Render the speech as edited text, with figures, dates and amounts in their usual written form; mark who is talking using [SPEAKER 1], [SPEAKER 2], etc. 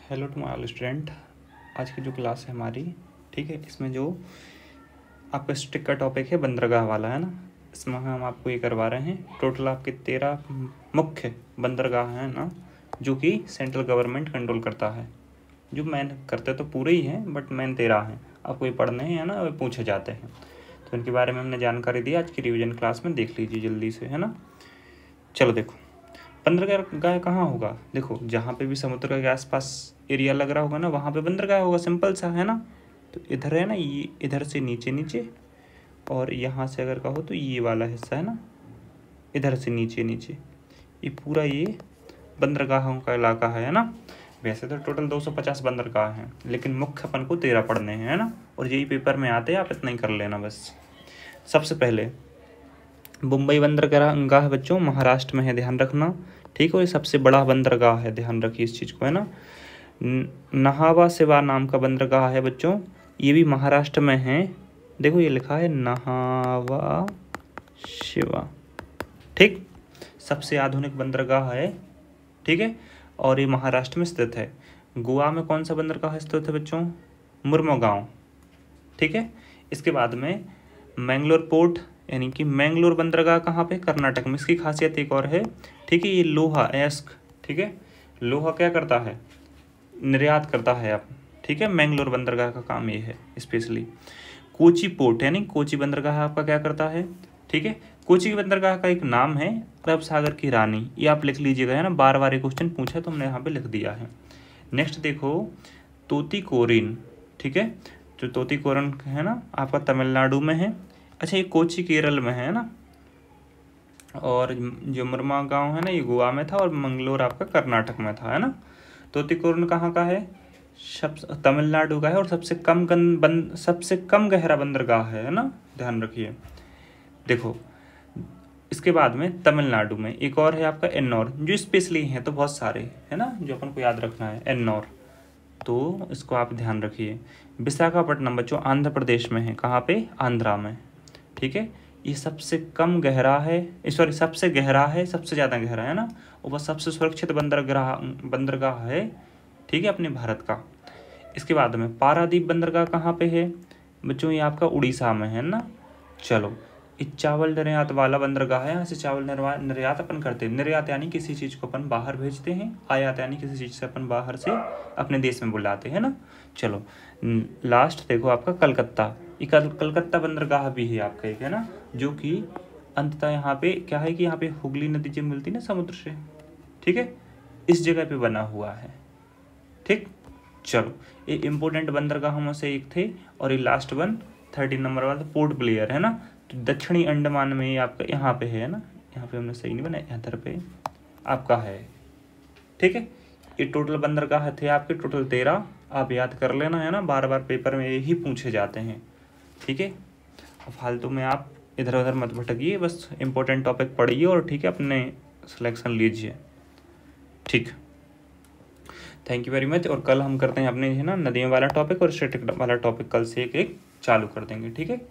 [SPEAKER 1] Hello to my all student. आज की जो क्लास है हमारी, ठीक है, इसमें जो आपका स्टिक का टॉपिक है बंदरगाह वाला, है ना। इसमें हम आपको ये करवा रहे हैं। टोटल आपके 13 मुख्य बंदरगाह हैं ना, जो कि सेंट्रल गवर्नमेंट कंट्रोल करता है। जो मैन करते तो पूरे ही हैं, बट मैन 13 हैं। आपको ये पढ़ने हैं ना, वे पूछे जाते हैं, तो इनके बारे में हमने जानकारी दी आज की रिवीजन क्लास में। देख लीजिए जल्दी से, है ना। चलो देखो, बंदरगाह कहाँ होगा। देखो, जहाँ पे भी समुद्र के आसपास एरिया लग रहा होगा ना, वहाँ पे बंदरगाह होगा। सिंपल सा है ना। तो इधर है ना, ये इधर से नीचे नीचे, और यहाँ से अगर कहो तो ये वाला हिस्सा है ना, इधर से नीचे नीचे, ये पूरा ये बंदरगाहों का इलाका है ना। वैसे तो टोटल 250 बंदरगाह हैं, लेकिन मुख्य अपन को 13 पढ़ने हैं, है ना। और यही पेपर में आते हैं, आप इतना ही कर लेना बस। सबसे पहले मुंबई बंदरगाह है बच्चों, महाराष्ट्र में है, ध्यान रखना, ठीक है। ये सबसे बड़ा बंदरगाह है, ध्यान रखिए इस चीज़ को, है ना। नहावा शिवा नाम का बंदरगाह है बच्चों, ये भी महाराष्ट्र में है। देखो ये लिखा है नहावा शिवा, ठीक। सबसे आधुनिक बंदरगाह है, ठीक है, और ये महाराष्ट्र में स्थित है। गोवा में कौन सा बंदरगाह स्थित है बच्चों? मुर्मुगांव, ठीक है। इसके बाद में मैंगलोर पोर्ट, यानी कि मैंगलोर बंदरगाह कहाँ पे? कर्नाटक में। इसकी खासियत एक और है, ठीक है, ये लोहा एस्क, ठीक है, लोहा क्या करता है? निर्यात करता है आप, ठीक है। मैंगलोर बंदरगाह का काम ये है स्पेशली। कोची पोर्ट, यानी कोची बंदरगाह आपका क्या करता है, ठीक है। कोची बंदरगाह का एक नाम है अरब सागर की रानी, ये आप लिख लीजिएगा, है ना। बार बार ये क्वेश्चन पूछा तो हमने यहाँ पे लिख दिया है। नेक्स्ट देखो, तूतीकोरिन, ठीक है, जो तूतीकोरिन है ना, आपका तमिलनाडु में है। अच्छा, ये कोची केरल में है ना, और जो मुर्मुगांव है ना, ये गोवा में था, और मंगलोर आपका कर्नाटक में था, है ना। तूतीकोरिन कहाँ का है? तमिलनाडु का है, और सबसे कम गहरा बंदरगाह है ना, ध्यान रखिए। देखो, इसके बाद में तमिलनाडु में एक और है आपका एन्नौर, जो स्पेशली हैं तो बहुत सारे, है ना, जो अपन को याद रखना है एन्नौर, तो इसको आप ध्यान रखिए। विशाखापट्टनम बच्चों आंध्र प्रदेश में है, कहाँ पे? आंध्रा में, ठीक है। ये सबसे कम गहरा है, सॉरी सबसे गहरा है, सबसे ज़्यादा गहरा है ना, और वह सबसे सुरक्षित बंदरगाह है, ठीक है, अपने भारत का। इसके बाद में पारादीप बंदरगाह कहाँ पे है बच्चों? ये आपका उड़ीसा में है ना। चलो, ये चावल निर्यात वाला बंदरगाह है, यहाँ से चावल निर्यात अपन करते हैं। निर्यात यानी किसी चीज़ को अपन बाहर भेजते हैं, आयात यानी किसी चीज़ से अपन बाहर से अपने देश में बुलाते हैं ना। चलो लास्ट देखो, आपका कलकत्ता, ये कलकत्ता बंदरगाह भी है आपका एक, है ना, जो कि अंततः यहाँ पे क्या है कि यहाँ पे हुगली नदी जब मिलती है ना समुद्र से, ठीक है, इस जगह पे बना हुआ है, ठीक। चलो, ये इम्पोर्टेंट बंदरगाहों में से एक थे। और ये लास्ट वन 13 नंबर वाला पोर्ट ब्लेयर, है ना। तो दक्षिणी अंडमान में ये आपका यहाँ पे है ना, यहाँ पे हमने सही नहीं बनाया, इधर पे आपका है, ठीक है। ये टोटल बंदरगाह थे आपके, टोटल 13, आप याद कर लेना, है ना। बार बार पेपर में यही पूछे जाते हैं, ठीक है। फालतू में आप इधर उधर मत भटकिए, बस इंपॉर्टेंट टॉपिक पढ़िए और, ठीक है, अपने सिलेक्शन लीजिए, ठीक। Thank you very much. और कल हम करते हैं अपने, है ना, नदियों वाला टॉपिक और स्टैटिक वाला टॉपिक, कल से एक चालू कर देंगे, ठीक है।